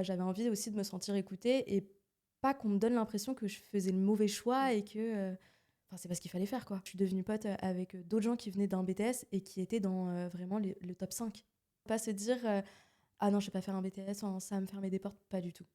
J'avais envie aussi de me sentir écoutée et pas qu'on me donne l'impression que je faisais le mauvais choix et que c'est pas ce qu'il fallait faire, quoi. Je suis devenue pote avec d'autres gens qui venaient d'un BTS et qui étaient dans vraiment le top 5. Pas se dire ah non, je vais pas faire un BTS, ça va me fermer des portes, pas du tout.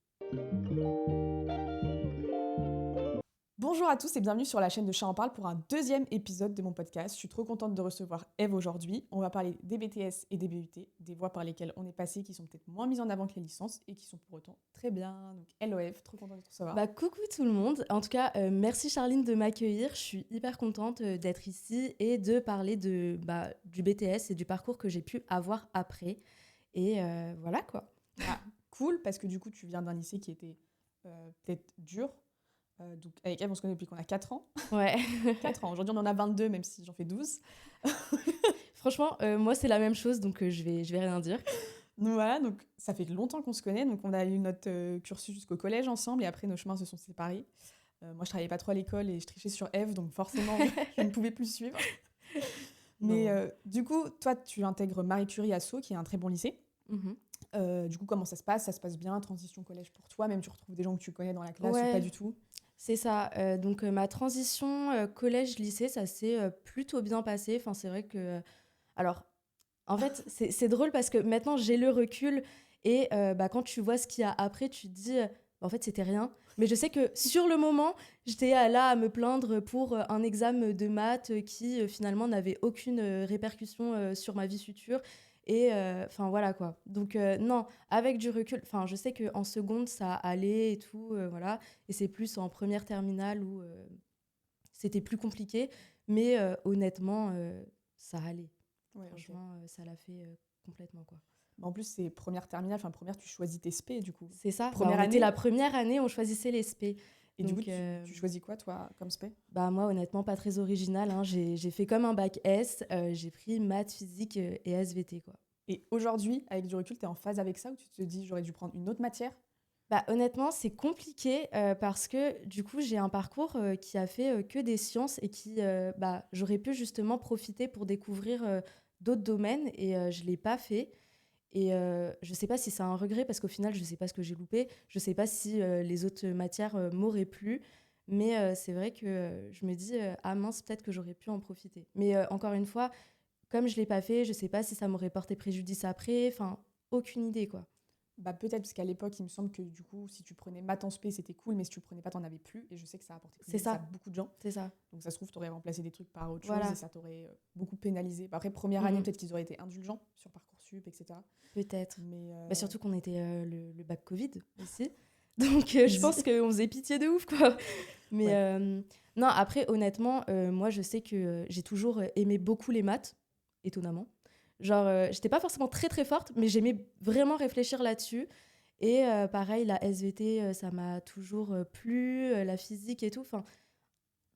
Bonjour à tous et bienvenue sur la chaîne de Chat en parle pour un deuxième épisode de mon podcast. Je suis trop contente de recevoir Eve aujourd'hui. On va parler des BTS et des BUT, des voies par lesquelles on est passé qui sont peut-être moins mises en avant que les licences et qui sont pour autant très bien. Donc hello Eve, trop contente de te recevoir. Bah coucou tout le monde. En tout cas, merci Charline de m'accueillir. Je suis hyper contente d'être ici et de parler du BTS et du parcours que j'ai pu avoir après. Et voilà quoi. Ah, cool, parce que du coup tu viens d'un lycée qui était peut-être dur. Donc avec Eve on se connaît depuis qu'on a 4 ans. Ouais. 4 ans, aujourd'hui on en a 22 même si j'en fais 12. Franchement, moi c'est la même chose, donc je vais rien dire. Donc voilà, donc ça fait longtemps qu'on se connaît, donc on a eu notre cursus jusqu'au collège ensemble et après nos chemins se sont séparés. Moi je travaillais pas trop à l'école et je trichais sur Eve, donc forcément je ne pouvais plus suivre. Mais du coup, toi tu intègres Marie Curie à Sceaux, qui est un très bon lycée. Du coup, comment ça se passe? Ça se passe bien, transition collège pour toi? Même tu retrouves des gens que tu connais dans la classe ou pas du tout? C'est ça. Donc ma transition collège-lycée, ça s'est plutôt bien passé. Enfin, c'est vrai que... alors, en fait, c'est drôle parce que maintenant, j'ai le recul et quand tu vois ce qu'il y a après, tu te dis, en fait, c'était rien. Mais je sais que sur le moment, j'étais là à me plaindre pour un examen de maths qui finalement n'avait aucune répercussion sur ma vie future. Et enfin, voilà quoi. Donc, non, avec du recul, enfin, je sais qu'en seconde, ça allait et tout, voilà. Et c'est plus en première terminale où c'était plus compliqué. Mais honnêtement, ça allait. Ouais, Franchement, ça l'a fait complètement, quoi. Bah, en plus, c'est première terminale, enfin première, tu choisis tes spé du coup. C'est ça. Première On était année. la première année, on choisissait les spé. Et du coup, Donc, tu choisis quoi toi comme spé? moi, honnêtement, pas très original, hein. J'ai fait comme un bac S. J'ai pris maths, physique et SVT, quoi. Et aujourd'hui, avec du recul, tu es en phase avec ça ou tu te dis j'aurais dû prendre une autre matière? Honnêtement, c'est compliqué parce que du coup, j'ai un parcours qui a fait que des sciences et qui, j'aurais pu justement profiter pour découvrir d'autres domaines et je ne l'ai pas fait. Et je ne sais pas si c'est un regret parce qu'au final, je ne sais pas ce que j'ai loupé. Je ne sais pas si les autres matières m'auraient plu. Mais c'est vrai que je me dis, ah mince, peut-être que j'aurais pu en profiter. Mais encore une fois, comme je ne l'ai pas fait, je ne sais pas si ça m'aurait porté préjudice après. Enfin, aucune idée, quoi. Bah peut-être, parce qu'à l'époque, il me semble que du coup, si tu prenais maths en spé, c'était cool, mais si tu le prenais pas, t'en avais plus. Et je sais que ça a apporté C'est préjudice à ça, beaucoup de gens. c'est ça. Donc ça se trouve, t'aurais remplacé des trucs par autre chose Voilà, et ça t'aurait beaucoup pénalisé. Bah, après, première année, peut-être qu'ils auraient été indulgents sur Parcoursup, etc. peut-être. Mais Surtout qu'on était le bac Covid aussi. Donc je easy. pense qu'on faisait pitié de ouf, quoi. Mais Ouais. non, après, honnêtement, moi, je sais que j'ai toujours aimé beaucoup les maths, étonnamment. Genre, j'étais pas forcément très, très forte, mais j'aimais vraiment réfléchir là-dessus. Et pareil, la SVT, ça m'a toujours plu, la physique et tout. Enfin,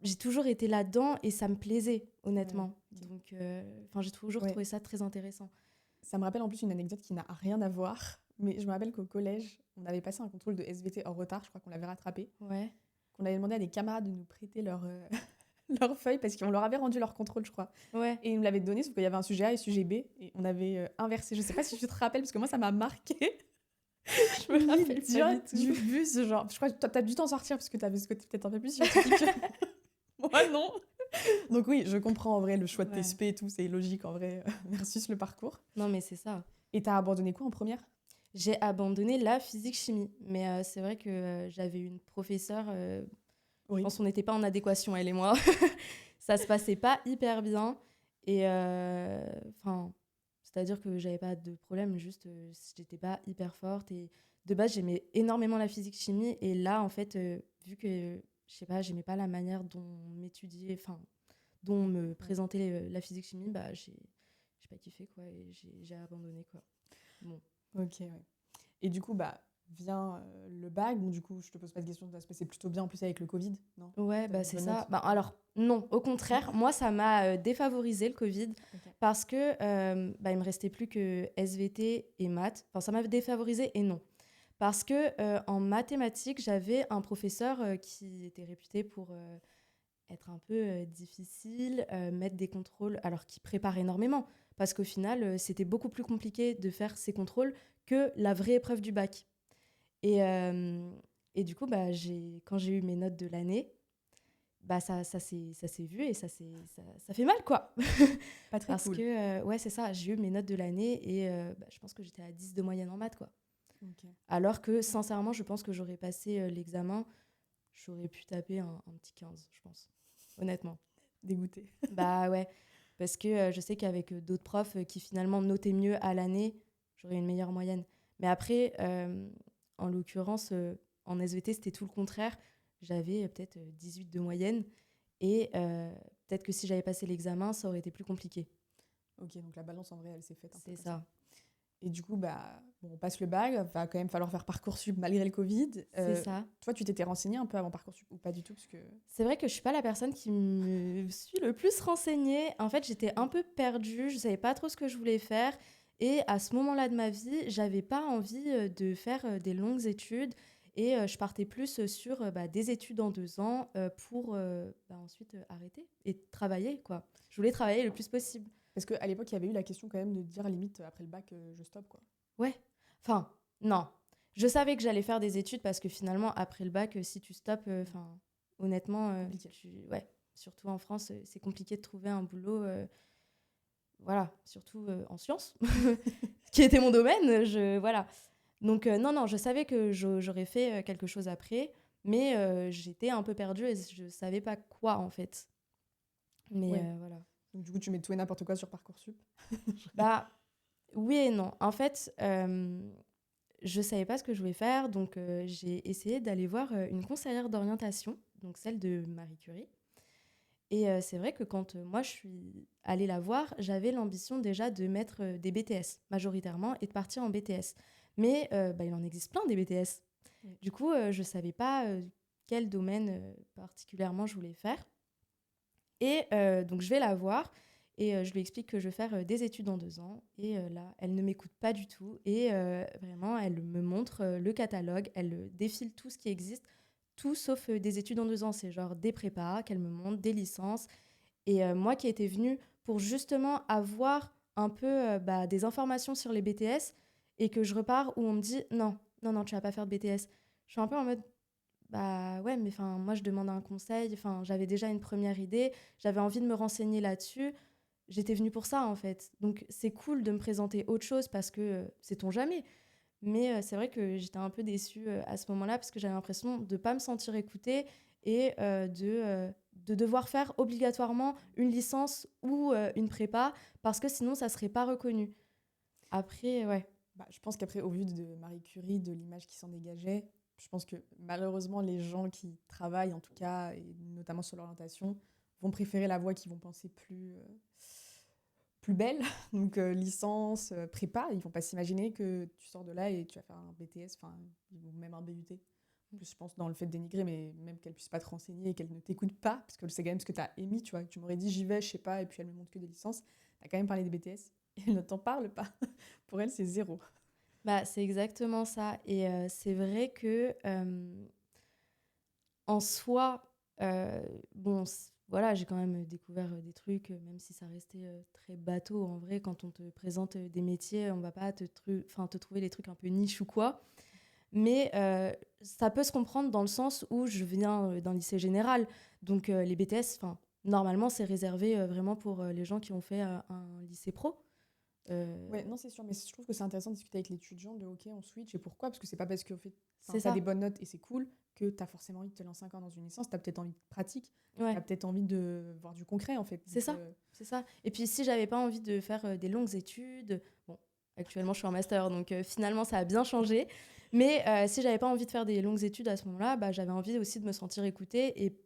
j'ai toujours été là-dedans et ça me plaisait, honnêtement. Ouais. Donc, j'ai toujours Ouais. trouvé ça très intéressant. Ça me rappelle en plus une anecdote qui n'a rien à voir. Mais je me rappelle qu'au collège, on avait passé un contrôle de SVT en retard, je crois qu'on l'avait rattrapé. Ouais. Qu'on avait demandé à des camarades de nous prêter leur feuille parce qu'on leur avait rendu leur contrôle, je crois. Ouais. Et ils nous l'avaient donné, sauf qu'il y avait un sujet A et un sujet B. Et on avait inversé. Je sais pas si tu te rappelles, parce que moi, ça m'a marqué. Je me rappelle pas du tout. Du bus, genre. Je crois que t'as dû t'en sortir parce que t'avais ce côté peut-être un peu plus scientifique. Moi, non. Donc oui, je comprends en vrai le choix de tes Ouais. spé et tout, c'est logique en vrai, versus le parcours. Non, mais c'est ça. Et t'as abandonné quoi en première? J'ai abandonné la physique-chimie. Mais c'est vrai que j'avais une professeure, je Oui. pense qu'on n'était pas en adéquation, elle et moi. Ça se passait pas hyper bien. Et c'est-à-dire que j'avais pas de problème, juste j'étais pas hyper forte. Et de base, j'aimais énormément la physique-chimie. Et là, en fait, vu que, je sais pas, j'aimais pas la manière dont on m'étudiait, enfin, dont on me présentait la physique-chimie, j'ai pas kiffé, quoi. Et j'ai abandonné, quoi. Bon. Ok, ouais. Et du coup, bah, vient le bac. Bon, du coup, je te pose pas de questions, ça se passait plutôt bien en plus avec le Covid, non? Ouais, T'avais une c'est bonne ça. note? Alors, non, au contraire, moi, ça m'a défavorisé le Covid Ok. parce que il me restait plus que SVT et maths. Enfin, ça m'a défavorisé et non. Parce que en mathématiques, j'avais un professeur qui était réputé pour être un peu difficile, mettre des contrôles, alors qu'il prépare énormément. Parce qu'au final, c'était beaucoup plus compliqué de faire ces contrôles que la vraie épreuve du bac. Et, et du coup, bah, quand j'ai eu mes notes de l'année, bah, ça s'est vu et ça fait mal, quoi. Pas très Parce cool. que, ouais, c'est ça, j'ai eu mes notes de l'année et bah, je pense que j'étais à 10 de moyenne en maths, quoi. Ok. Alors que, sincèrement, je pense que j'aurais passé l'examen, j'aurais pu taper un petit 15, je pense. Honnêtement. Dégoûté. Bah ouais, parce que je sais qu'avec d'autres profs qui finalement notaient mieux à l'année, j'aurais une meilleure moyenne. Mais après, en l'occurrence, en SVT, c'était tout le contraire. J'avais peut-être 18 de moyenne et peut-être que si j'avais passé l'examen, ça aurait été plus compliqué. Ok, donc la balance en vrai, elle s'est faite un peu C'est comme ça. ça, Et du coup, bah, bon, on passe le bac, va quand même falloir faire Parcoursup malgré le Covid. c'est ça. Toi, tu t'étais renseignée un peu avant Parcoursup ou pas du tout parce que... C'est vrai que je suis pas la personne qui me suis le plus renseignée. En fait, j'étais un peu perdue, je savais pas trop ce que je voulais faire. Et à ce moment-là de ma vie, j'avais pas envie de faire des longues études. Et je partais plus sur bah, des études en 2 ans pour bah, ensuite arrêter et travailler, quoi. Je voulais travailler le plus possible. Parce qu'à l'époque, il y avait eu la question quand même de dire limite après le bac, je stoppe quoi. Ouais. Enfin, non. Je savais que j'allais faire des études parce que finalement, après le bac, si tu stoppes, enfin, honnêtement, Compliqué. ouais, surtout en France, c'est compliqué de trouver un boulot, voilà, surtout en sciences, qui était mon domaine, voilà. Donc non, non, je savais que j'aurais fait quelque chose après, mais j'étais un peu perdue et je savais pas quoi en fait. Mais Ouais. voilà. Donc du coup, tu mets tout et n'importe quoi sur Parcoursup. Bah, oui et non. En fait, je savais pas ce que je voulais faire, donc j'ai essayé d'aller voir une conseillère d'orientation, donc celle de Marie Curie. Et c'est vrai que quand moi je suis allée la voir, j'avais l'ambition déjà de mettre des BTS majoritairement et de partir en BTS. Mais bah, il en existe plein des BTS. Oui. Du coup, je savais pas quel domaine particulièrement je voulais faire. Et donc je vais la voir et je lui explique que je vais faire des études en 2 ans. Et là, elle ne m'écoute pas du tout. Et vraiment, elle me montre le catalogue, elle défile tout ce qui existe, tout sauf des études en 2 ans. C'est genre des prépas qu'elle me montre, des licences. Et moi qui étais venue pour justement avoir un peu bah, des informations sur les BTS et que je repars où on me dit non, non, non, tu vas pas faire de BTS. Je suis un peu en mode bah ouais, mais enfin moi je demande un conseil, enfin j'avais déjà une première idée, j'avais envie de me renseigner là-dessus. J'étais venue pour ça en fait. Donc c'est cool de me présenter autre chose parce que sait-on jamais. Mais c'est vrai que j'étais un peu déçue à ce moment-là parce que j'avais l'impression de ne pas me sentir écoutée et de devoir faire obligatoirement une licence ou une prépa parce que sinon ça ne serait pas reconnu. Après, ouais, Bah, je pense qu'après, au vu de Marie Curie, de l'image qui s'en dégageait, je pense que malheureusement, les gens qui travaillent, en tout cas, et notamment sur l'orientation, vont préférer la voie qu'ils vont penser plus belle. Donc, licence, prépa, ils vont pas s'imaginer que tu sors de là et tu vas faire un BTS, enfin, ou même un BUT. En plus, je pense dans le fait de dénigrer, mais même qu'elle puisse pas te renseigner et qu'elle ne t'écoute pas, parce que c'est quand même ce que tu as émis, tu vois. Tu m'aurais dit j'y vais, je sais pas, et puis elle me montre que des licences. Tu as quand même parlé des BTS et elle ne t'en parle pas. Pour elle, c'est zéro. bah, c'est exactement ça. Et c'est vrai que en soi, bon, voilà, j'ai quand même découvert des trucs, même si ça restait très bateau. En vrai, quand on te présente des métiers, on va pas te trouver les trucs un peu niche ou quoi. Mais ça peut se comprendre dans le sens où je viens d'un lycée général. Donc les BTS, normalement, c'est réservé vraiment pour les gens qui ont fait un lycée pro. Ouais, non, c'est sûr, mais je trouve que c'est intéressant de discuter avec l'étudiant de OK, on switch et pourquoi? Parce que c'est pas parce que en fait, C'est tu as des ça. bonnes notes et c'est cool que tu as forcément envie de te lancer encore dans une licence. Tu as peut-être envie de pratique, tu Ouais, as peut-être envie de voir du concret en fait. c'est Donc, ça. C'est ça. Et puis si j'avais pas envie de faire des longues études, bon, actuellement je suis en master, donc finalement ça a bien changé. Mais si j'avais pas envie de faire des longues études à ce moment-là, bah, j'avais envie aussi de me sentir écoutée et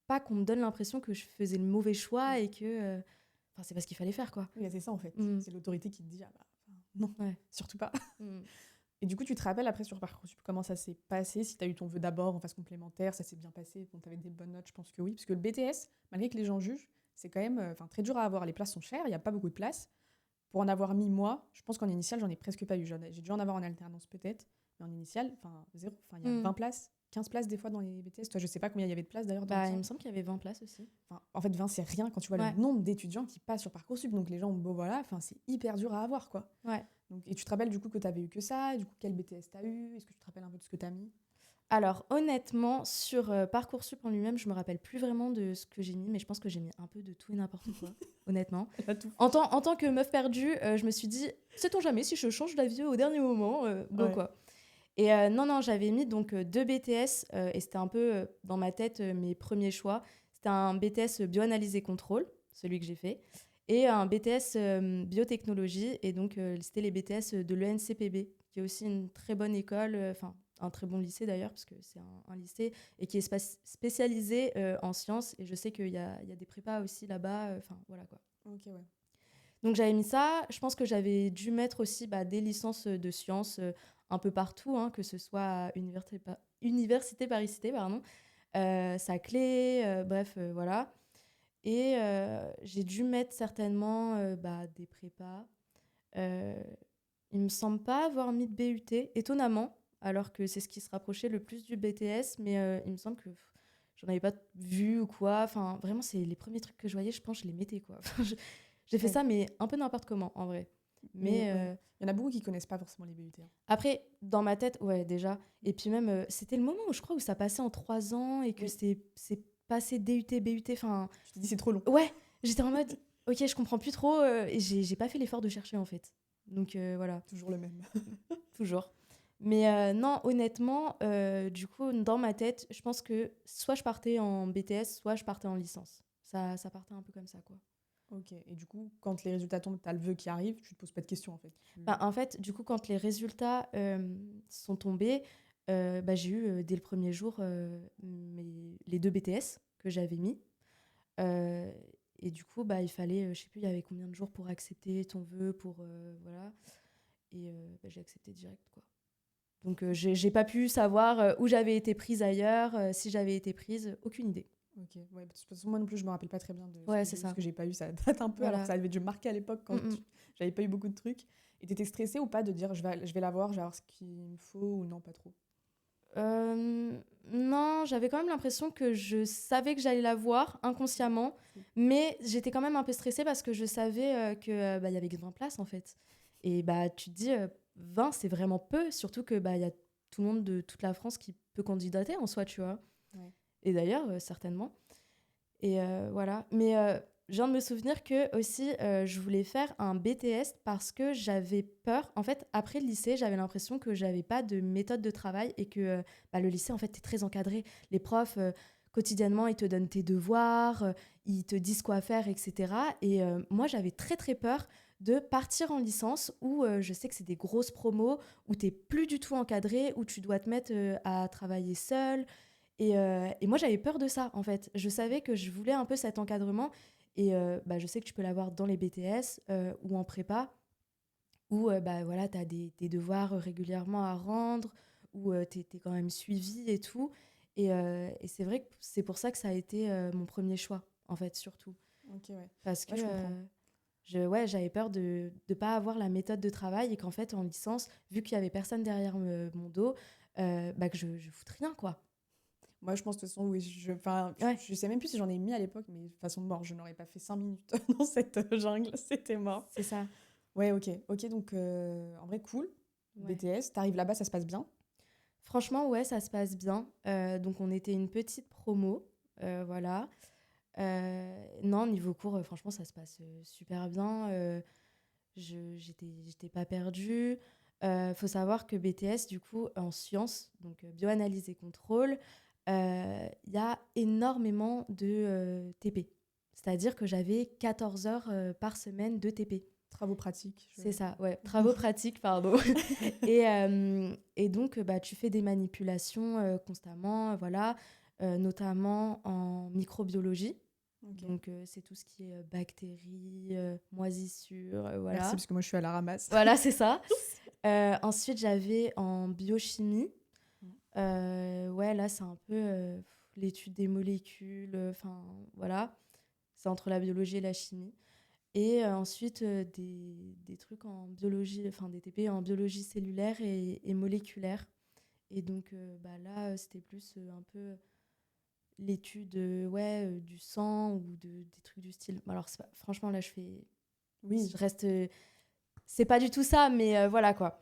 pas qu'on me donne l'impression que je faisais le mauvais choix et que c'est pas ce qu'il fallait faire, quoi. oui, c'est ça en fait. Mm. C'est l'autorité qui te dit ah bah, enfin, non, Ouais. surtout pas. Mm. Et du coup, tu te rappelles après sur Parcoursup comment ça s'est passé? Si tu as eu ton vœu d'abord en phase complémentaire, ça s'est bien passé, bon, tu avais des bonnes notes, je pense que oui. Parce que le BTS, malgré que les gens jugent, c'est quand même très dur à avoir. Les places sont chères, il n'y a pas beaucoup de places. Pour en avoir mis, moi, je pense qu'en initial, j'en ai presque pas eu. J'ai dû en avoir en alternance peut-être, mais en initial, enfin, zéro. Enfin, il y a Mm. 20 places, 15 places des fois dans les BTS. Toi, je sais pas combien il y avait de places d'ailleurs dans Bah, il me l'ensemble. semble qu'il y avait 20 places aussi. Enfin, en fait, 20, c'est rien quand tu vois le Ouais, nombre d'étudiants qui passent sur Parcoursup. Donc les gens, bon voilà, enfin, c'est hyper dur à avoir, quoi. ouais. Et tu te rappelles du coup que tu avais eu que ça? Du coup, quel BTS tu as eu? Est-ce que tu te rappelles un peu de ce que tu as mis? Alors honnêtement, sur Parcoursup en lui-même, je me rappelle plus vraiment de ce que j'ai mis, mais je pense que j'ai mis un peu de tout et n'importe quoi, honnêtement. Elle a tout En fait. tant, en tant que meuf perdue, je me suis dit, sait-on jamais si je change d'avis au dernier moment, go Ouais. quoi. Et non, non, j'avais mis donc deux BTS, et c'était un peu dans ma tête mes premiers choix. C'était un BTS bioanalyse et contrôle, celui que j'ai fait, et un BTS biotechnologie, et donc c'était les BTS de l'ENCPB, qui est aussi une très bonne école, enfin un très bon lycée d'ailleurs, parce que c'est un lycée, et qui est spécialisé en sciences, et je sais qu'il y a des prépas aussi là-bas, enfin voilà quoi. Ok, ouais. Donc j'avais mis ça. Je pense que j'avais dû mettre aussi des licences de sciences un peu partout, hein, que ce soit à Université Paris-Cité, pardon, Saclay, bref, voilà. Et j'ai dû mettre certainement des prépas. Euh, il me semble pas avoir mis de BUT, étonnamment, alors que c'est ce qui se rapprochait le plus du BTS, mais il me semble que j'en avais pas vu ou quoi. Enfin, vraiment, c'est les premiers trucs que je voyais, je pense, je les mettais, quoi. J'ai fait Ouais. ça, mais un peu n'importe comment, en vrai. Mais Mais ouais, il y en a beaucoup qui connaissent pas forcément les BUT, hein. après, dans ma tête, ouais, déjà. Et puis même, c'était le moment où je crois où ça passait en 3 ans et que Oui. c'est passé DUT, BUT. Enfin, Tu t'es dit c'est trop long. ouais, j'étais en mode, ok, je comprends plus trop. Et j'ai pas fait l'effort de chercher, en fait. Donc voilà, Toujours le même. toujours. Mais non, honnêtement, du coup, dans ma tête, je pense que soit je partais en BTS, soit je partais en licence. Ça partait un peu comme ça, quoi. Ok. Et du coup, quand les résultats tombent, t'as le vœu qui arrive, tu te poses pas de questions en fait. En fait, du coup, quand les résultats sont tombés, j'ai eu dès le premier jour les deux BTS que j'avais mis. Euh, et du coup, il fallait, je sais plus, il y avait combien de jours pour accepter ton vœu, pour voilà. Et j'ai accepté direct, quoi. Donc, j'ai pas pu savoir où j'avais été prise ailleurs, si j'avais été prise, aucune idée. Ok. Ouais, de toute façon, moi non plus, je me rappelle pas très bien de ce Ouais, que c'est j'ai eu, ce ça. que j'ai pas eu. Ça date un peu, alors que Voilà. ça avait dû me marquer à l'époque Mm, quand mm. j'avais pas eu beaucoup de trucs. Et t'étais stressée ou pas de dire je vais l'avoir, je vais avoir ce qu'il me faut ou non, pas trop? Non, j'avais quand même l'impression que je savais que j'allais la voir inconsciemment, mais j'étais quand même un peu stressée parce que je savais il y avait que 20 places en fait. Et tu te dis 20 c'est vraiment peu, surtout que il y a tout le monde de toute la France qui peut candidater en soi, tu vois. Ouais. Et d'ailleurs certainement. Et voilà. Mais je viens de me souvenir que aussi, je voulais faire un BTS parce que j'avais peur. En fait, après le lycée, j'avais l'impression que j'avais pas de méthode de travail et que le lycée, en fait, est très encadré. Les profs, quotidiennement, ils te donnent tes devoirs, ils te disent quoi faire, etc. Et moi, j'avais très, très peur de partir en licence où je sais que c'est des grosses promos, où tu n'es plus du tout encadré, où tu dois te mettre à travailler seul. Et moi, j'avais peur de ça, en fait. Je savais que je voulais un peu cet encadrement. Et je sais que tu peux l'avoir dans les BTS ou en prépa, où voilà, tu as des devoirs régulièrement à rendre, où tu es quand même suivi et tout. Et c'est vrai que c'est pour ça que ça a été mon premier choix, en fait, surtout. Ok, ouais. Parce que Ouais, je comprends. j'avais peur de ne pas avoir la méthode de travail et qu'en fait, en licence, vu qu'il n'y avait personne derrière mon dos, que je foute rien, quoi. Moi, je pense de toute façon, oui, enfin, Ouais, je sais même plus si j'en ai mis à l'époque, mais de façon mort, je n'aurais pas fait 5 minutes dans cette jungle, c'était mort. c'est ça. Ouais, ok. Ok, donc en vrai, cool. Ouais. BTS, t'arrives là-bas, ça se passe bien? Franchement, ouais, ça se passe bien. Donc, on était une petite promo. Voilà. Non, niveau cours, franchement, ça se passe super bien. J'étais pas perdue. Faut savoir que BTS, du coup, en sciences, donc bioanalyse et contrôle, il y a énormément de TP. C'est-à-dire que j'avais 14 heures par semaine de TP. Travaux pratiques. C'est ça, ouais. Travaux pratiques, pardon. Et donc, tu fais des manipulations constamment, voilà, notamment en microbiologie. Ok. Donc, c'est tout ce qui est bactéries, moisissures, Merci, voilà. parce que moi, je suis à la ramasse. Voilà, c'est ça. Ensuite, j'avais en biochimie. Mm. Ouais, là, c'est un peu l'étude des molécules. Enfin, voilà. C'est entre la biologie et la chimie. Et ensuite, des trucs en biologie, enfin des TP en biologie cellulaire et moléculaire. Et donc là, c'était plus un peu l'étude du sang ou des trucs du style. Alors, franchement, là, Oui, je reste c'est pas du tout ça, mais voilà quoi.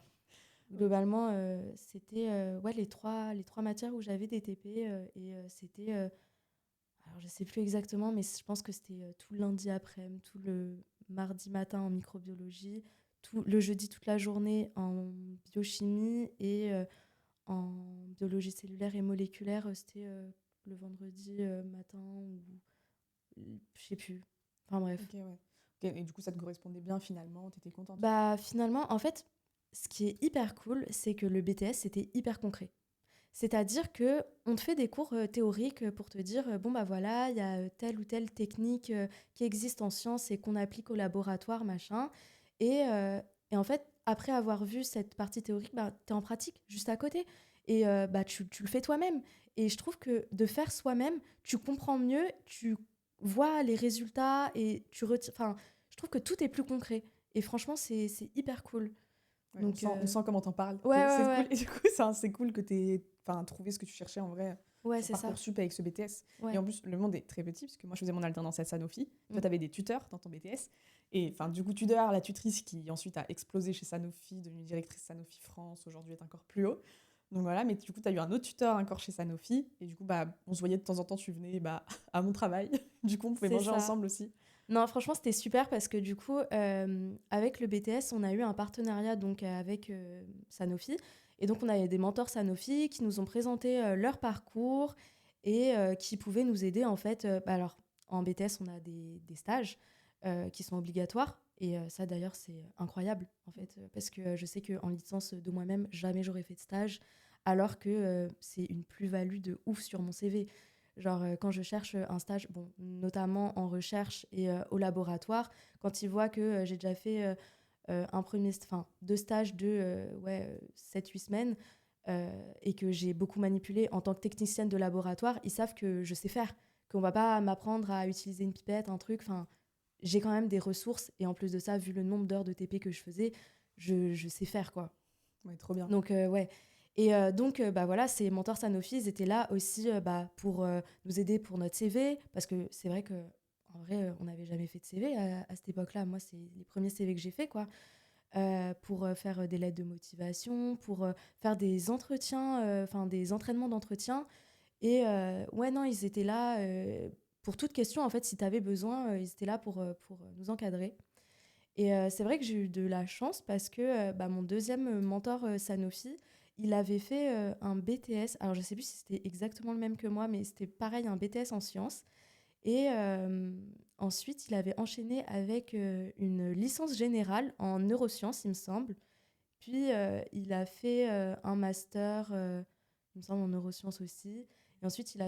Globalement, c'était ouais, les trois matières où j'avais des TP et c'était. Alors, je sais plus exactement, mais je pense que c'était tout le lundi après-midi, tout le mardi matin en microbiologie, tout le jeudi toute la journée en biochimie et en biologie cellulaire et moléculaire, c'était le vendredi matin ou je sais plus. Enfin bref. Ok, ouais. Ok, et du coup, ça te correspondait bien finalement, t'étais contente. Bah finalement, en fait, ce qui est hyper cool, c'est que le BTS, c'était hyper concret. C'est-à-dire que on te fait des cours théoriques pour te dire bon bah voilà, il y a telle ou telle technique qui existe en sciences et qu'on applique au laboratoire, machin. Et, euh, et en fait, après avoir vu cette partie théorique, bah, tu es en pratique juste à côté. Et bah, tu le fais toi-même. Et je trouve que de faire soi-même, tu comprends mieux, tu vois les résultats et tu retires. Enfin, je trouve que tout est plus concret. Et franchement, c'est hyper cool. Ouais, Donc, on sent comment t'en parles. ouais, ouais, C'est cool. ouais. Et du coup, c'est cool que t'aies trouvé ce que tu cherchais en vrai Ouais, sur c'est ça. Parcoursup avec ce BTS. Et Ouais. en plus, le monde est très petit, parce que moi, je faisais mon alternance à Sanofi. Toi, Mm. t'avais des tuteurs dans ton BTS. Et du coup, tu dois avoir la tutrice qui ensuite a explosé chez Sanofi, devenue directrice Sanofi France, aujourd'hui est encore plus haut. Donc voilà, mais du coup, tu as eu un autre tuteur encore chez Sanofi. Et du coup, bah, on se voyait de temps en temps, tu venais bah, à mon travail. Du coup, on pouvait C'est manger ça. ensemble aussi. Non, franchement, c'était super parce que du coup, avec le BTS, on a eu un partenariat donc avec Sanofi. Et donc, on avait des mentors Sanofi qui nous ont présenté leur parcours et qui pouvaient nous aider en fait. Bah alors, en BTS, on a des stages qui sont obligatoires. Et ça, d'ailleurs, c'est incroyable en fait. Parce que je sais qu'en licence de moi-même, jamais j'aurais fait de stage. Alors que c'est une plus-value de ouf sur mon CV. Genre, quand je cherche un stage, bon, notamment en recherche et au laboratoire, quand ils voient que j'ai déjà fait deux stages de ouais, 7-8 semaines et que j'ai beaucoup manipulé en tant que technicienne de laboratoire, ils savent que je sais faire, qu'on va pas m'apprendre à utiliser une pipette, un truc. Enfin, j'ai quand même des ressources et en plus de ça, vu le nombre d'heures de TP que je faisais, je sais faire quoi. Ouais, trop bien. Donc, ouais. Et donc, bah voilà, ces mentors Sanofi, ils étaient là aussi bah, pour nous aider pour notre CV, parce que c'est vrai que en vrai, on n'avait jamais fait de CV à cette époque-là. Moi, c'est les premiers CV que j'ai fait, quoi. Pour faire des lettres de motivation, pour faire des entretiens, enfin des entraînements d'entretien. Et ouais, non, ils étaient là pour toute question, en fait, si tu avais besoin, ils étaient là pour nous encadrer. Et c'est vrai que j'ai eu de la chance parce que bah, mon deuxième mentor Sanofi, il avait fait un BTS. Alors, je sais plus si c'était exactement le même que moi, mais c'était pareil, un BTS en sciences. Et ensuite, il avait enchaîné avec une licence générale en neurosciences, il me semble. Puis, il a fait un master, il me semble, en neurosciences aussi. Et ensuite, il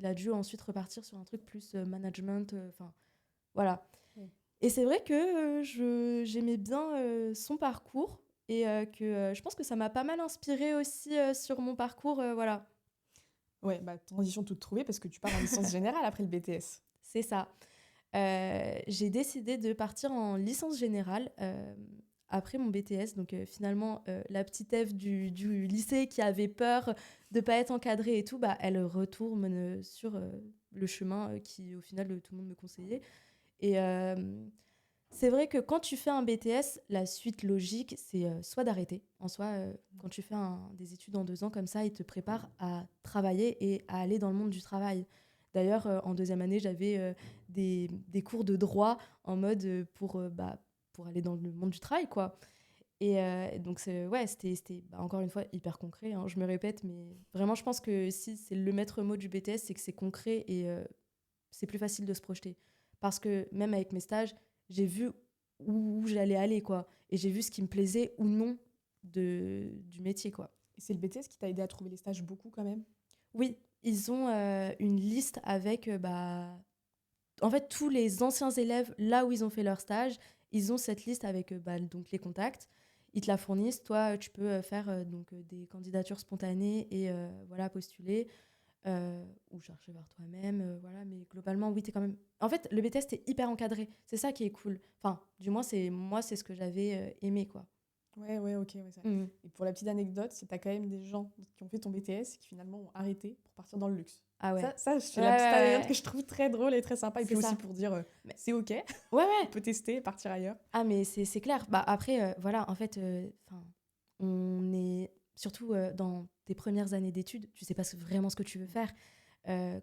a dû ensuite repartir sur un truc plus management. Enfin, voilà. Ouais. Et c'est vrai que j'aimais bien son parcours et que je pense que ça m'a pas mal inspirée aussi sur mon parcours. Voilà, Ouais, bah, transition toute trouvée parce que tu pars en licence générale après le BTS. c'est ça. J'ai décidé de partir en licence générale après mon BTS. Donc finalement, la petite Ève du lycée qui avait peur de pas être encadrée et tout, bah, elle retourne sur le chemin qui, au final, tout le monde me conseillait. Et c'est vrai que quand tu fais un BTS, la suite logique, c'est soit d'arrêter. En soi, quand tu fais des études en 2 ans comme ça, ils te préparent à travailler et à aller dans le monde du travail. D'ailleurs, en deuxième année, j'avais des cours de droit en mode pour aller dans le monde du travail, quoi. Et donc, ouais, c'était encore une fois hyper concret, hein. Je me répète, mais vraiment, je pense que si c'est le maître mot du BTS, c'est que c'est concret et c'est plus facile de se projeter. Parce que même avec mes stages, j'ai vu où j'allais aller, quoi. Et j'ai vu ce qui me plaisait ou non du métier, quoi. Et c'est le BTS qui t'a aidé à trouver les stages beaucoup quand même. Oui, ils ont une liste avec en fait tous les anciens élèves là où ils ont fait leur stage. Ils ont cette liste avec donc les contacts. Ils te la fournissent. Toi, tu peux faire des candidatures spontanées et voilà, postuler. Ou chercher par toi-même, voilà. Mais globalement, oui, t'es quand même. En fait, le BTS, t'es hyper encadré. C'est ça qui est cool. Enfin, du moins, c'est ce que j'avais aimé, quoi. Ouais, ouais, ok. Ouais, ça. Mmh. Et pour la petite anecdote, c'est que tu as quand même des gens qui ont fait ton BTS et qui finalement ont arrêté pour partir dans le luxe. Ah ouais. C'est Ouais, la petite ouais, anecdote ouais. que je trouve très drôle et très sympa. Et C'est puis aussi ça. pour dire, Mais c'est ok, ouais, on ouais. peut tester et partir ailleurs. Ah mais c'est clair. Bah après, voilà, en fait, 'fin, on est surtout, dans tes premières années d'études, tu sais pas vraiment ce que tu veux faire.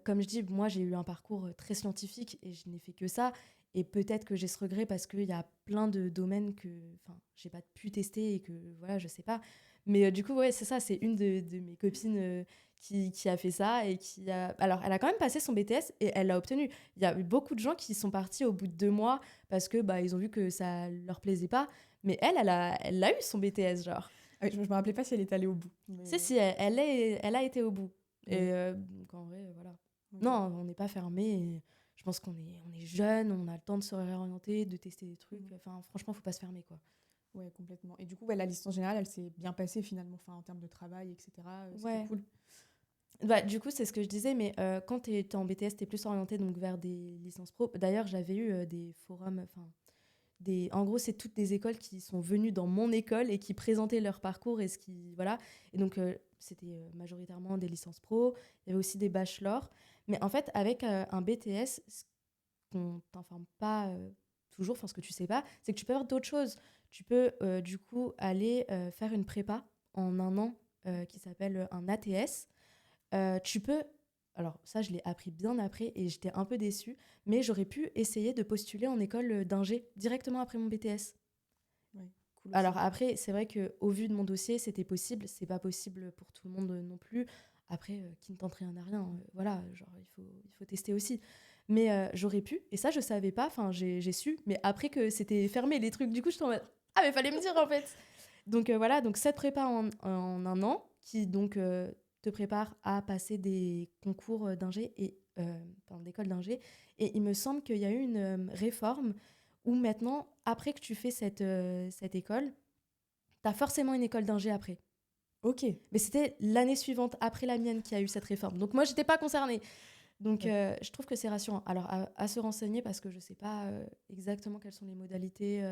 Comme je dis, moi, j'ai eu un parcours, très scientifique et je n'ai fait que ça et peut-être que j'ai ce regret parce qu'il y a plein de domaines que, enfin, j'ai pas pu tester et que voilà, je sais pas. Mais du coup, ouais, c'est ça, c'est une de mes copines, qui a fait ça et qui a alors elle a quand même passé son BTS et elle l'a obtenu. Il y a eu beaucoup de gens qui sont partis au bout de 2 mois parce que, bah, ils ont vu que ça leur plaisait pas. Mais elle a eu son BTS, genre. Ah oui, je me rappelais pas si elle est allée au bout. Si, Mais si, elle a été au bout. Et ouais, donc en vrai, voilà. ok. Non, on n'est pas fermé. Et je pense qu'on est jeune, on a le temps de se réorienter, de tester des trucs. Mhm. Enfin, franchement, faut pas se fermer, quoi. Ouais, complètement. Et du coup, ouais, la licence générale, elle s'est bien passée finalement, enfin, en termes de travail, etc. C'était Ouais. cool. Bah, du coup, c'est ce que je disais, mais quand tu es en BTS, tu es plus orienté donc, vers des licences pro. D'ailleurs, j'avais eu des forums, enfin, en gros, c'est toutes des écoles qui sont venues dans mon école et qui présentaient leur parcours et ce qui, voilà. Et donc, c'était majoritairement des licences pro. Il y avait aussi des bachelors. Mais en fait, avec un BTS, ce qu'on t'informe pas toujours, enfin, ce que tu sais pas, c'est que tu peux avoir d'autres choses. Tu peux, du coup, aller faire une prépa en un an qui s'appelle un ATS. Tu peux. Alors, ça, je l'ai appris bien après et j'étais un peu déçue, mais j'aurais pu essayer de postuler en école d'ingé directement après mon BTS. Ouais, cool aussi. Alors, après, c'est vrai qu'au vu de mon dossier, c'était possible. C'est pas possible pour tout le monde non plus. Après, qui ne tente rien n'a rien. Voilà, genre, il faut tester aussi. Mais j'aurais pu, et ça, je savais pas. Enfin, j'ai su, mais après que c'était fermé les trucs, du coup, je suis en mode, ah, mais fallait me dire en fait. Donc voilà, donc cette prépa en un an qui donc te prépare à passer des concours d'ingé et enfin, d'école d'ingé. Et il me semble qu'il y a eu une réforme où maintenant, après que tu fais cette école, tu as forcément une école d'ingé après. Ok. Mais c'était l'année suivante, après la mienne, qui a eu cette réforme. Donc moi, j'étais pas concernée. Donc Ouais. je trouve que c'est rassurant. Alors à se renseigner parce que je sais pas exactement quelles sont les modalités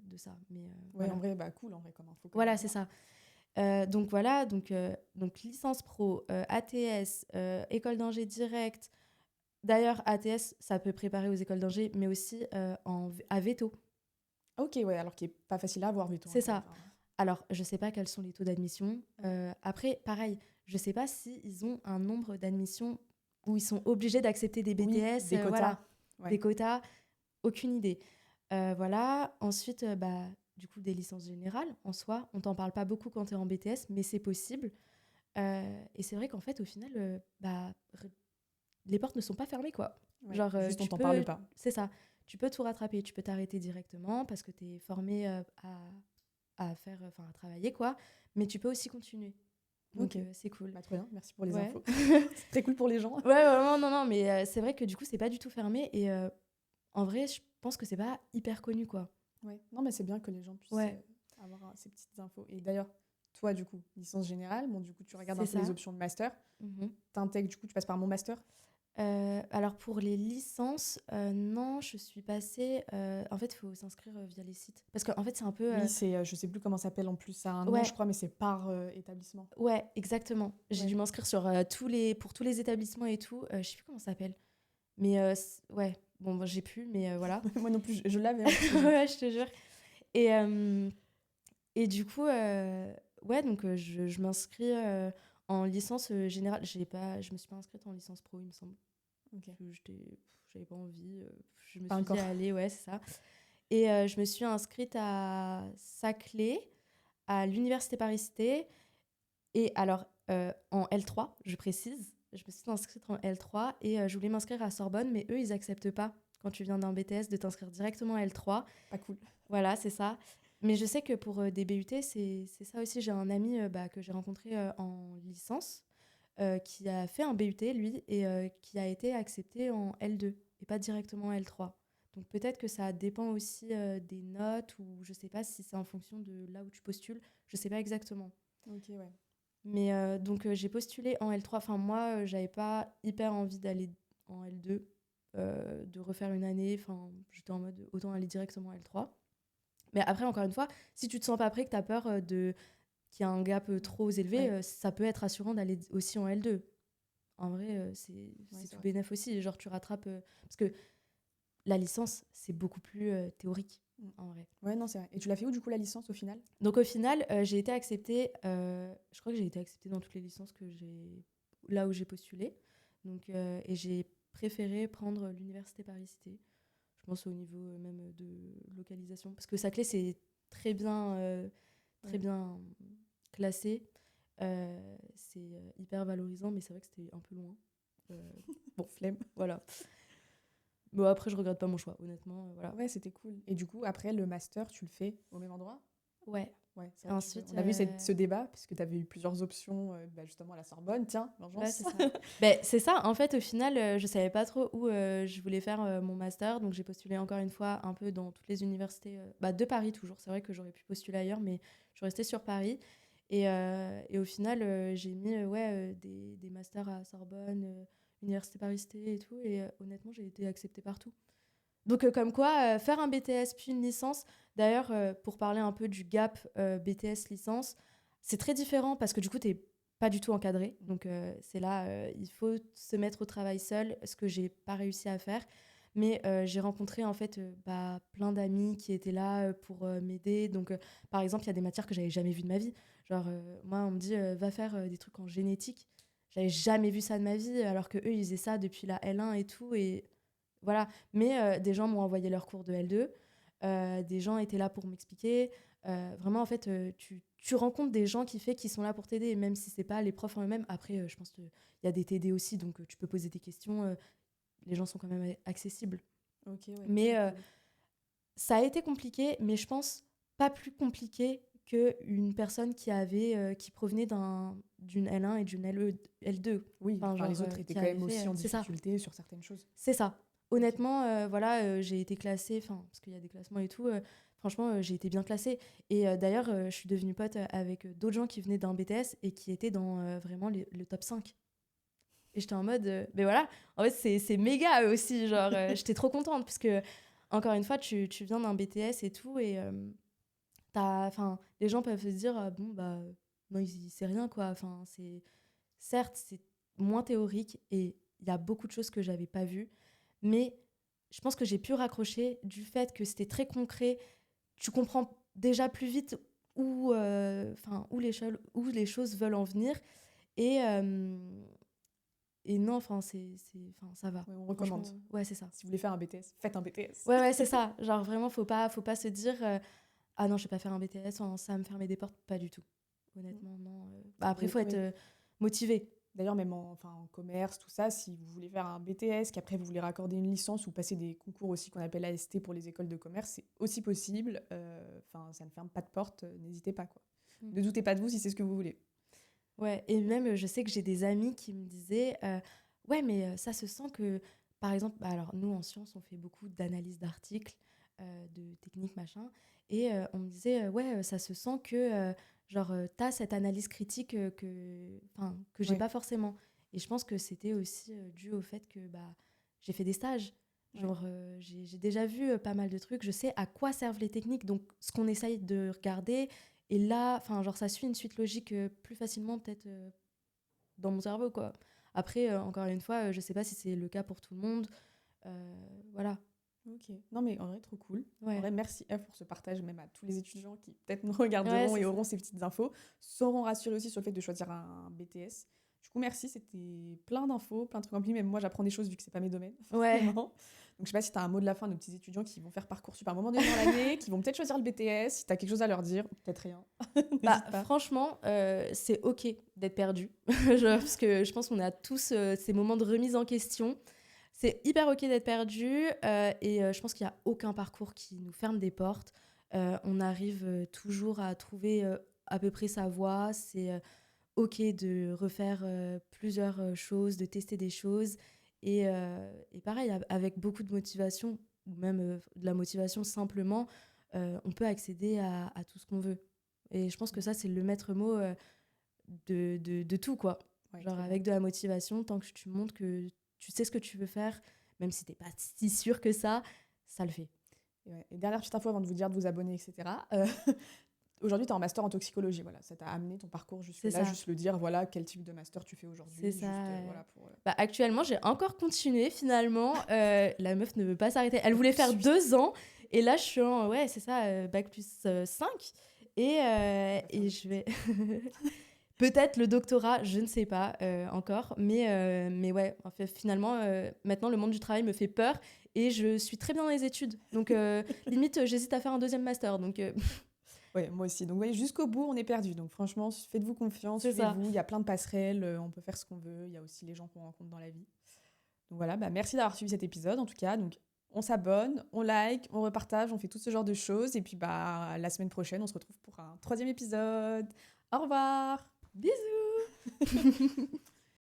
de ça. Mais Ouais, en voilà. vrai, bah cool, en vrai, comme info quand même à Voilà, c'est avoir. ça. Donc voilà, donc licence pro, ATS, école d'ingé direct. D'ailleurs, ATS, ça peut préparer aux écoles d'ingé, mais aussi à veto. Ok, ouais, alors qu'il est pas facile à avoir, vu toi, en C'est vrai. ça. Enfin, Alors, je sais pas quels sont les taux d'admission. Après, pareil, je sais pas s'ils ont un nombre d'admissions où ils sont obligés d'accepter des oui, BTS, des quotas. voilà, Ouais. des quotas, aucune idée. Voilà. Ensuite, bah, du coup, des licences générales, en soi, on t'en parle pas beaucoup quand tu es en BTS, mais c'est possible. Et c'est vrai qu'en fait, au final, bah, les portes ne sont pas fermées, quoi. Ouais. Genre, Juste, on tu t'en parle peux, pas. c'est ça, tu peux tout rattraper, tu peux t'arrêter directement parce que tu es formé à faire, enfin, à travailler, quoi. Mais tu peux aussi continuer. Donc, Ok. c'est cool. Bah, trop bien, merci pour les Ouais. infos. C'est très cool pour les gens. Ouais, vraiment, non, non, mais c'est vrai que du coup, c'est pas du tout fermé. Et en vrai, je pense que c'est pas hyper connu, quoi. Ouais. Non, mais c'est bien que les gens puissent Ouais, avoir ces petites infos. Et d'ailleurs, toi, du coup, licence générale, bon, du coup, tu regardes un c'est peu les ça. options de master. Mhm. T'intègres, du coup, tu passes par mon master. Alors pour les licences, non, je suis passée. En fait, il faut s'inscrire via les sites. Parce qu'en fait, c'est un peu. Oui, c'est, je sais plus comment ça s'appelle en plus, ça a un nom, je Ouais, crois, mais c'est par établissement. ouais, exactement. J'ai Ouais. dû m'inscrire sur pour tous les établissements et tout. Je sais plus comment ça s'appelle. Mais ouais, bon, moi, j'ai plus, mais voilà. Moi non plus, je l'avais en plus, mais j'ai plus. Ouais, je te jure. Et, et du coup, ouais, donc je m'inscris en licence générale. Je me suis pas inscrite en licence pro, il me semble. Ok. Parce que j'avais pas envie. Je me Pas suis dit, encore. allez, ouais, c'est ça. Et je me suis inscrite à Saclay, à l'Université Paris-Cité. Et alors, en L3, je précise, je me suis inscrite en L3 et je voulais m'inscrire à Sorbonne, mais eux, ils acceptent pas, quand tu viens d'un BTS, de t'inscrire directement à L3. Pas cool. Voilà, c'est ça. Mais je sais que pour des BUT, c'est ça aussi. J'ai un ami bah, que j'ai rencontré en licence qui a fait un BUT, lui, et qui a été accepté en L2 et pas directement en L3. Donc peut-être que ça dépend aussi des notes ou je sais pas si c'est en fonction de là où tu postules. Je sais pas exactement. Ok, ouais. Mais donc j'ai postulé en L3. Enfin moi, j'avais pas hyper envie d'aller en L2, de refaire une année. Enfin, j'étais en mode autant aller directement en L3. Mais après, encore une fois, si tu te sens pas prêt, que tu as peur qu'il y a un gap trop élevé, ça peut être rassurant d'aller aussi en L2. En vrai, c'est tout bénef aussi. Genre, tu rattrapes. Parce que la licence, c'est beaucoup plus théorique, en vrai. Ouais, non, c'est vrai. Et tu l'as fait où, du coup, la licence, au final? Donc, au final, j'ai été acceptée. Je crois que j'ai été acceptée dans toutes les licences là où j'ai postulé. Donc, et j'ai préféré prendre l'université Paris-Cité. Je pense au niveau même de localisation. Parce que Saclay, c'est très bien classé. C'est hyper valorisant, mais c'est vrai que c'était un peu loin. Bon, flemme. Voilà. Bon, après, je regrette pas mon choix, honnêtement. Voilà. Ouais, c'était cool. Et du coup, après, le master, tu le fais au même endroit? Ouais. Ouais, c'est vrai. Ensuite, On avait ce débat, parce que tu avais eu plusieurs options, justement à la Sorbonne. Tiens, ouais, vengeance. c'est ça. Ben, c'est ça. En fait, au final, je savais pas trop où je voulais faire mon master. Donc, j'ai postulé encore une fois un peu dans toutes les universités de Paris, toujours. C'est vrai que j'aurais pu postuler ailleurs, mais je suis restée sur Paris. Et au final, j'ai mis des masters à Sorbonne, Université Paris-Cité et tout. Et honnêtement, j'ai été acceptée partout. Donc, comme quoi, faire un BTS puis une licence. D'ailleurs, pour parler un peu du gap BTS-licence, c'est très différent parce que du coup, tu n'es pas du tout encadré. Donc, c'est là, il faut se mettre au travail seul, ce que j'ai pas réussi à faire. Mais j'ai rencontré en fait plein d'amis qui étaient là pour m'aider. Donc, par exemple, il y a des matières que j'avais jamais vues de ma vie. Genre, moi, on me dit, va faire des trucs en génétique. J'avais jamais vu ça de ma vie, alors que eux, ils faisaient ça depuis la L1 et tout. Et voilà. Mais des gens m'ont envoyé leurs cours de L2. Des gens étaient là pour m'expliquer. Vraiment, en fait, tu rencontres des gens qui sont là pour t'aider, même si c'est pas les profs en eux-mêmes. Après, je pense qu'il y a des TD aussi, donc tu peux poser des questions. Les gens sont quand même accessibles. Ok, ouais. Mais ça a été compliqué, mais je pense pas plus compliqué qu'une personne qui provenait d'une L1 et d'une L2. Oui, Enfin, genre, les autres étaient qui quand avait même aussi en c'est ça. difficulté sur certaines choses. C'est ça. Honnêtement, voilà, j'ai été classée, parce qu'il y a des classements et tout. Franchement, j'ai été bien classée. Et d'ailleurs, je suis devenue pote avec d'autres gens qui venaient d'un BTS et qui étaient dans vraiment le top 5. Et j'étais en mode, mais voilà, en fait, c'est méga aussi. Genre, j'étais trop contente parce que, encore une fois, tu viens d'un BTS et tout. Et les gens peuvent se dire, bon, bah, non, c'est rien, quoi. Enfin, certes, c'est moins théorique et il y a beaucoup de choses que j'avais pas vues. Mais je pense que j'ai pu raccrocher du fait que c'était très concret. Tu comprends déjà plus vite où les choses veulent en venir. Et, et non, ça va. Ouais, on recommande. Ouais, c'est ça. Si vous voulez faire un BTS, faites un BTS. Ouais, c'est ça. Genre vraiment, faut pas se dire ah non, je vais pas faire un BTS, ça va me fermer des portes. Pas du tout. Honnêtement, non. Après, il faut être motivé. D'ailleurs, même en commerce, tout ça, si vous voulez faire un BTS, qu'après vous voulez raccorder une licence ou passer des concours aussi qu'on appelle AST pour les écoles de commerce, c'est aussi possible. Ça ne ferme pas de porte, n'hésitez pas, quoi. Ne doutez pas de vous si c'est ce que vous voulez. Ouais, et même, je sais que j'ai des amis qui me disaient ouais, mais ça se sent que, par exemple, alors nous en sciences, on fait beaucoup d'analyses d'articles, de techniques, machin, et on me disait ouais, ça se sent que, genre, t'as cette analyse critique que j'ai pas forcément. Et je pense que c'était aussi dû au fait que j'ai fait des stages. Genre, j'ai déjà vu pas mal de trucs, je sais à quoi servent les techniques, donc ce qu'on essaye de regarder. Et là, enfin, genre, ça suit une suite logique plus facilement, peut-être, dans mon cerveau, quoi. Après, encore une fois, je sais pas si c'est le cas pour tout le monde. Voilà. Ok. Non, mais en vrai, trop cool. Ouais. En vrai, merci Eve pour ce partage, même à tous les étudiants qui peut-être nous regarderont et auront ces petites infos. Seront rassurés aussi sur le fait de choisir un BTS. Du coup, merci, c'était plein d'infos, plein de trucs remplis. Même moi, j'apprends des choses vu que c'est pas mes domaines. Ouais. Donc, je sais pas si tu as un mot de la fin de nos petits étudiants qui vont faire Parcoursup à un moment donné dans l'année, qui vont peut-être choisir le BTS. Si tu as quelque chose à leur dire, peut-être rien. Franchement, c'est OK d'être perdu. Parce que je pense qu'on a tous ces moments de remise en question. C'est hyper OK d'être perdu. Et je pense qu'il n'y a aucun parcours qui nous ferme des portes. On arrive toujours à trouver à peu près sa voie. C'est OK de refaire plusieurs choses, de tester des choses. Et pareil, avec beaucoup de motivation, ou même de la motivation simplement, on peut accéder à tout ce qu'on veut. Et je pense que ça, c'est le maître mot de tout, quoi. Ouais, genre, avec de la motivation, tant que tu montres que tu sais ce que tu veux faire, même si t'es pas si sûr que ça le fait. Et dernière petite info avant de vous dire de vous abonner, etc. Aujourd'hui, tu es en master en toxicologie. Voilà, ça t'a amené ton parcours C'est jusque-là. ça. Juste le dire, voilà, quel type de master tu fais aujourd'hui. C'est ça. Voilà, pour, Bah, actuellement, j'ai encore continué finalement. La meuf ne veut pas s'arrêter. Elle voulait faire 2 ans. Et là, je suis en, ouais, c'est ça, bac plus 5. Et je vais. Peut-être le doctorat, je ne sais pas encore. Mais ouais, en fait, finalement, maintenant, le monde du travail me fait peur. Et je suis très bien dans les études. Donc, limite, j'hésite à faire un deuxième master. Donc, ouais, moi aussi. Donc, ouais, jusqu'au bout, on est perdu. Donc, franchement, faites-vous confiance, c'est ça. suivez-vous. Il y a plein de passerelles, on peut faire ce qu'on veut. Il y a aussi les gens qu'on rencontre dans la vie. Donc, voilà, bah, merci d'avoir suivi cet épisode, en tout cas. Donc, on s'abonne, on like, on repartage, on fait tout ce genre de choses. Et puis, bah, la semaine prochaine, on se retrouve pour un 3e épisode. Au revoir! Bisous.